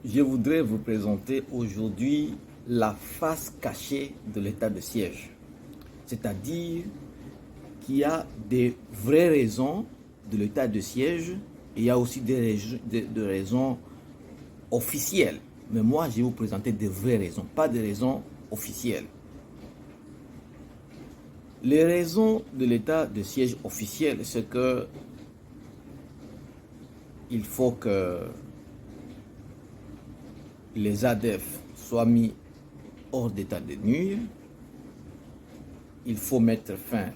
Je voudrais vous présenter aujourd'hui la face cachée de l'état de siège. C'est-à-dire qu'il y a des vraies raisons de l'état de siège et il y a aussi des raisons officielles. Mais moi, je vais vous présenter des vraies raisons, pas des raisons officielles. Les raisons de l'état de siège officiel, c'est que il faut que les ADF soient mis hors d'état de nuire. Il faut mettre fin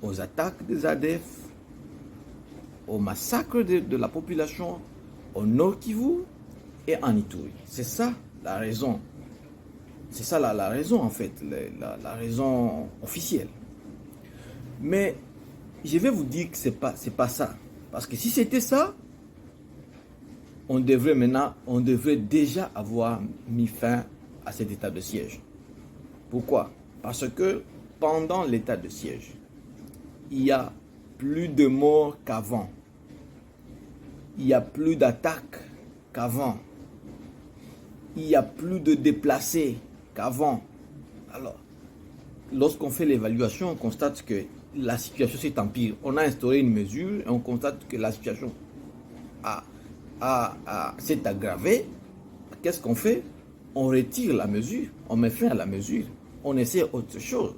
aux attaques des ADF, au massacre de la population au Nord Kivu et en Ituri. C'est ça la raison. C'est ça la raison en fait, la raison officielle. Mais je vais vous dire que c'est pas ça. Parce que si c'était ça, on devrait déjà avoir mis fin à cet état de siège. Pourquoi? Parce que pendant l'état de siège, il y a plus de morts qu'avant. Il y a plus d'attaques qu'avant. Il y a plus de déplacés qu'avant. Alors, lorsqu'on fait l'évaluation, on constate que la situation s'est empirée. On a instauré une mesure et on constate que la situation s'est aggravée. Qu'est-ce qu'on fait? On retire la mesure, on met fin à la mesure, on essaie autre chose.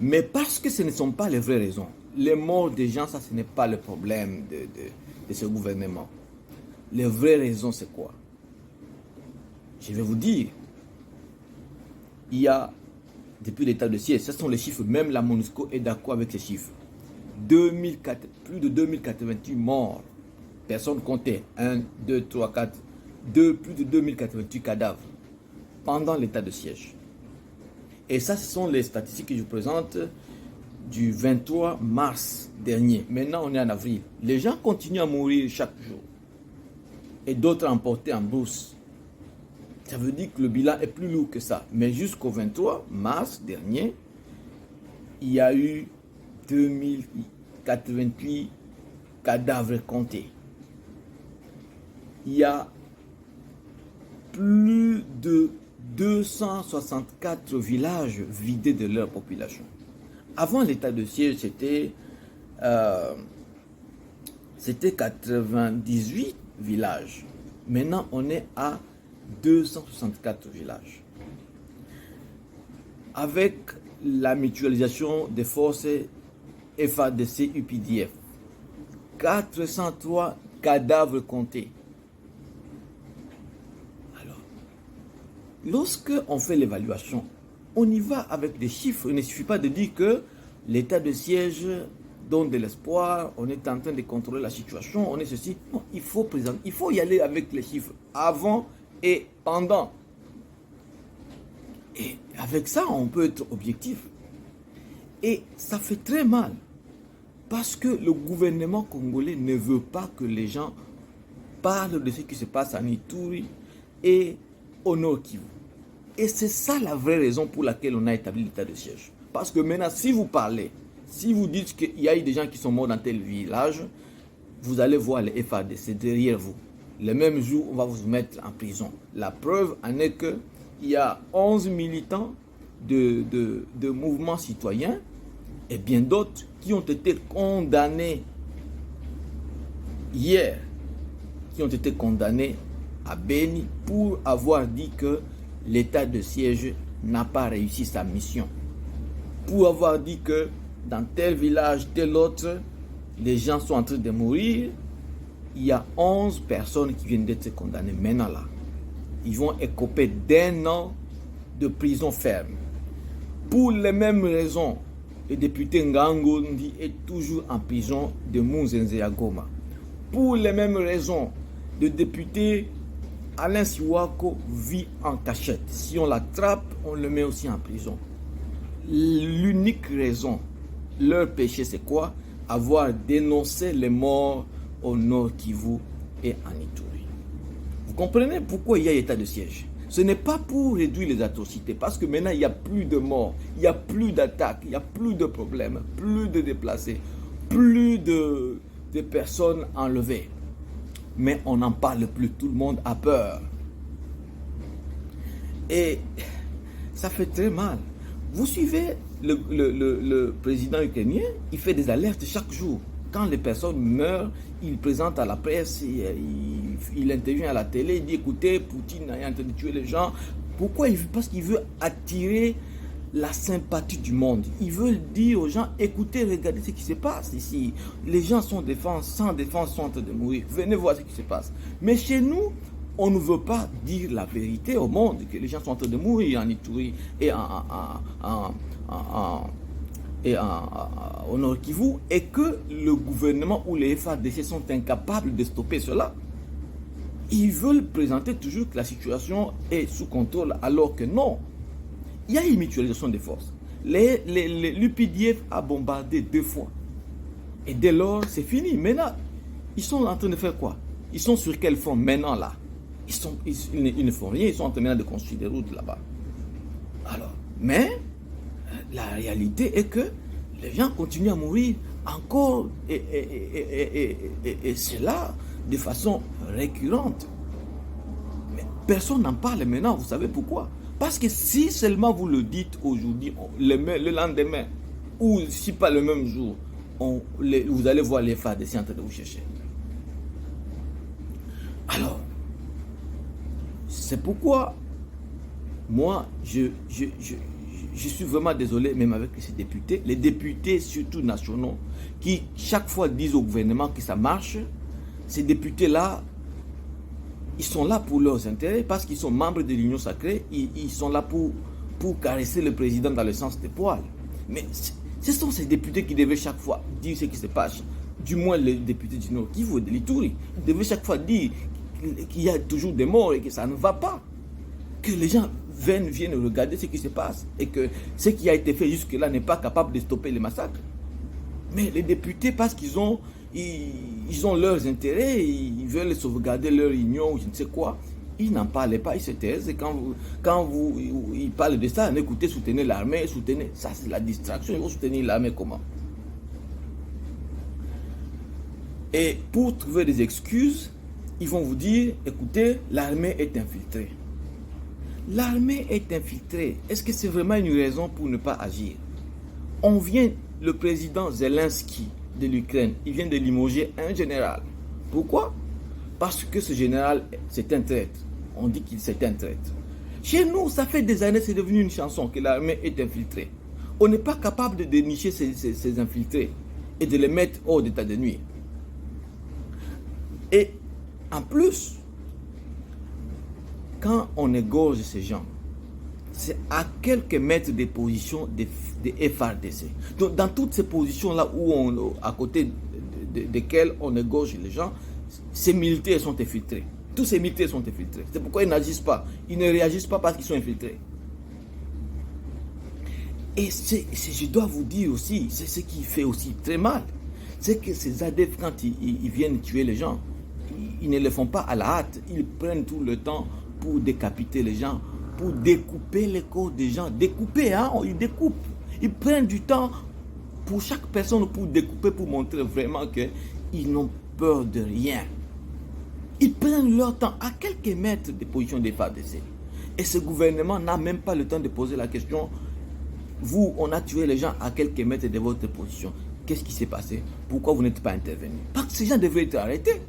Mais parce que ce ne sont pas les vraies raisons. Les morts des gens, ça ce n'est pas le problème de ce gouvernement. Les vraies raisons, c'est quoi? Je vais vous dire. Il y a, depuis l'état de siège, ce sont les chiffres, même la MONUSCO est d'accord avec ces chiffres. Plus de 2088 morts. Personne comptait. 1, 2, 3, 4. Plus de 2088 cadavres pendant l'état de siège. Et ça, ce sont les statistiques que je vous présente du 23 mars dernier. Maintenant, on est en avril. Les gens continuent à mourir chaque jour. Et d'autres emportés en brousse. Ça veut dire que le bilan est plus lourd que ça. Mais jusqu'au 23 mars dernier, il y a eu 2088 cadavres comptés. Il y a plus de 264 villages vidés de leur population. Avant l'état de siège, c'était 98 villages. Maintenant, on est à 264 villages. Avec la mutualisation des forces FARDC UPDF, 403 cadavres comptés. Alors, lorsque on fait l'évaluation, on y va avec des chiffres. Il ne suffit pas de dire que l'état de siège donne de l'espoir, on est en train de contrôler la situation, on est ceci. Non, il faut y aller avec les chiffres avant et pendant. Et avec ça, on peut être objectif. Et ça fait très mal. Parce que le gouvernement congolais ne veut pas que les gens parlent de ce qui se passe en Ituri et au Nord Kivu. Et c'est ça la vraie raison pour laquelle on a établi l'état de siège. Parce que maintenant, si vous parlez, si vous dites qu'il y a eu des gens qui sont morts dans tel village, vous allez voir les FARDC derrière vous. Le même jour, on va vous mettre en prison. La preuve en est qu'il y a 11 militants de mouvements citoyens et bien d'autres qui ont été condamnés hier, qui ont été condamnés à Beni pour avoir dit que l'état de siège n'a pas réussi sa mission. Pour avoir dit que dans tel village, tel autre, les gens sont en train de mourir. Il y a 11 personnes qui viennent d'être condamnées maintenant là. Ils vont écoper d'1 an de prison ferme. Pour les mêmes raisons, le député Ngangondi est toujours en prison de Munzenze à Goma. Pour les mêmes raisons, le député Alain Siwako vit en cachette. Si on l'attrape, on le met aussi en prison. L'unique raison, leur péché, c'est quoi? Avoir dénoncé les morts au Nord Kivu et en Ituri. Vous comprenez pourquoi il y a état de siège? Ce n'est pas pour réduire les atrocités, parce que maintenant il n'y a plus de morts, il n'y a plus d'attaques, il n'y a plus de problèmes, plus de déplacés, plus de personnes enlevées. mais on n'en parle plus. Tout le monde a peur. Et ça fait très mal. Vous suivez le président ukrainien, il fait des alertes chaque jour. Quand les personnes meurent, il présente à la presse, il intervient à la télé, il dit écoutez, Poutine est en train de tuer les gens. Pourquoi? Parce qu'il veut attirer la sympathie du monde. Il veut dire aux gens écoutez, regardez ce qui se passe ici. Les gens sans défense sont en train de mourir. Venez voir ce qui se passe. Mais chez nous, on ne veut pas dire la vérité au monde, que les gens sont en train de mourir en Ituri et au Nord Kivu, et que le gouvernement ou les FARDC sont incapables de stopper cela. Ils veulent présenter toujours que la situation est sous contrôle, alors que non. Il y a une mutualisation des forces. L'UPDF a bombardé 2 fois. Et dès lors, c'est fini. Maintenant, ils sont en train de faire quoi? Ils sont sur quel front maintenant là? Ils ne font rien, ils sont en train de construire des routes là-bas. Alors, mais la réalité est que les gens continuent à mourir encore et c'est là de façon récurrente. Mais personne n'en parle maintenant, vous savez pourquoi? Parce que si seulement vous le dites aujourd'hui, le lendemain, ou si pas le même jour, vous allez voir les FARDC en train de vous chercher. Alors, c'est pourquoi moi, je suis vraiment désolé, même avec ces députés, les députés surtout nationaux, qui chaque fois disent au gouvernement que ça marche. Ces députés-là, ils sont là pour leurs intérêts, parce qu'ils sont membres de l'Union sacrée, ils sont là pour caresser le président dans le sens des poils. Mais ce sont ces députés qui devaient chaque fois dire ce qui se passe. Du moins les députés du Nord Kivu et de l'Ituri, ils devaient chaque fois dire qu'il y a toujours des morts et que ça ne va pas. Que les gens viennent regarder ce qui se passe et que ce qui a été fait jusque-là n'est pas capable de stopper les massacres. Mais les députés, parce qu'ils ont leurs intérêts, ils veulent sauvegarder leur union ou je ne sais quoi, ils n'en parlent pas, ils se taisent. Et quand ils parlent de ça, écoutez, soutenez l'armée, soutenez. Ça, c'est la distraction. Ils vont soutenir l'armée comment? Et pour trouver des excuses, ils vont vous dire, écoutez, l'armée est infiltrée. L'armée est infiltrée. Est-ce que c'est vraiment une raison pour ne pas agir? Le président Zelensky de l'Ukraine, il vient de limoger un général. Pourquoi? Parce que ce général, c'est un traître. On dit qu'il c'est un traître. Chez nous, ça fait des années, c'est devenu une chanson que l'armée est infiltrée. On n'est pas capable de dénicher ces infiltrés et de les mettre hors d'état de nuire. Et en plus, quand on égorge ces gens, c'est à quelques mètres des positions des FARDC. Donc, dans toutes ces positions-là à côté desquelles on égorge les gens, ces militaires sont infiltrés. Tous ces militaires sont infiltrés. C'est pourquoi ils n'agissent pas. Ils ne réagissent pas parce qu'ils sont infiltrés. Et je dois vous dire aussi, c'est ce qui fait aussi très mal. C'est que ces ADF, quand ils viennent tuer les gens, ils ne le font pas à la hâte. Ils prennent tout le temps pour décapiter les gens, pour découper les corps des gens. Découper, hein, ils découpent. Ils prennent du temps pour chaque personne pour découper, pour montrer vraiment qu'ils n'ont peur de rien. Ils prennent leur temps à quelques mètres des positions des FARDC. Et ce gouvernement n'a même pas le temps de poser la question. Vous, on a tué les gens à quelques mètres de votre position. Qu'est-ce qui s'est passé? Pourquoi vous n'êtes pas intervenu? Parce que ces gens devraient être arrêtés.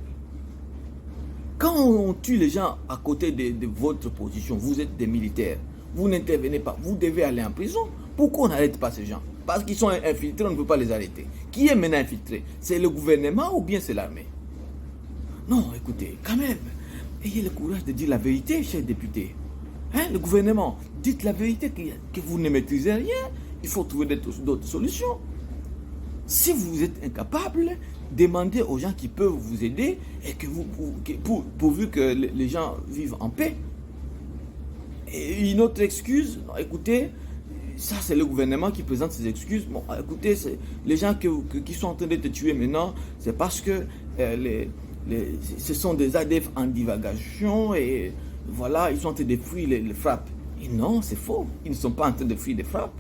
Quand on tue les gens à côté de votre position, vous êtes des militaires, vous n'intervenez pas, vous devez aller en prison. Pourquoi on n'arrête pas ces gens? Parce qu'ils sont infiltrés, on ne peut pas les arrêter. Qui est maintenant infiltré? C'est le gouvernement ou bien c'est l'armée? Non, écoutez, quand même, ayez le courage de dire la vérité, chers députés. Hein, le gouvernement, dites la vérité, que vous ne maîtrisez rien, il faut trouver d'autres solutions. Si vous êtes incapable, demandez aux gens qui peuvent vous aider et pourvu que les gens vivent en paix. Et une autre excuse, non, écoutez, ça c'est le gouvernement qui présente ces excuses. Bon, écoutez, les gens qui sont en train de te tuer maintenant, c'est parce que ce sont des ADF en divagation et voilà, ils sont en train de fuir les frappes. Et non, c'est faux, ils ne sont pas en train de fuir les frappes.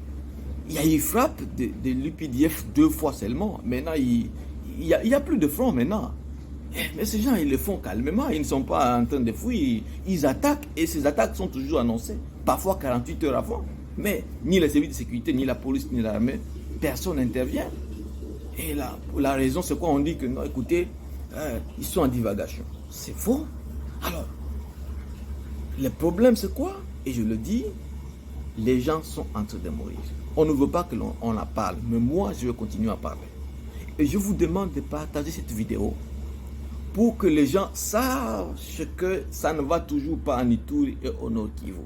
Il y a eu frappe de l'UPDF 2 fois seulement. Maintenant, il n'y a plus de front maintenant. Mais ces gens, ils le font calmement, ils ne sont pas en train de fuir, ils attaquent et ces attaques sont toujours annoncées, parfois 48 heures avant. Mais ni les services de sécurité, ni la police, ni l'armée, personne n'intervient. Et la raison, c'est quoi? On dit que non, écoutez, ils sont en divagation. C'est faux. Alors, le problème, c'est quoi? Et je le dis, les gens sont en train de mourir. On ne veut pas que l'on en parle, mais moi, je vais continuer à parler. Et je vous demande de partager cette vidéo pour que les gens sachent que ça ne va toujours pas en Ituri et au Nord Kivu.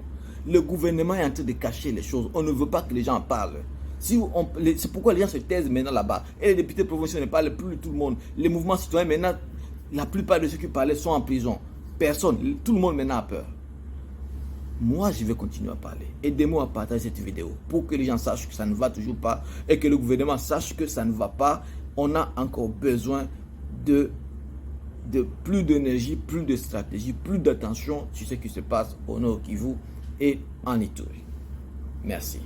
Le gouvernement est en train de cacher les choses. On ne veut pas que les gens en parlent. C'est pourquoi les gens se taisent maintenant là-bas. Et les députés provinciaux ne parlent plus de tout le monde. Les mouvements citoyens maintenant, la plupart de ceux qui parlaient sont en prison. Personne, tout le monde maintenant a peur. Moi, je vais continuer à parler. Aidez-moi à partager cette vidéo pour que les gens sachent que ça ne va toujours pas et que le gouvernement sache que ça ne va pas. On a encore besoin de plus d'énergie, plus de stratégie, plus d'attention sur ce qui se passe au Nord Kivu et en Ituri. Merci.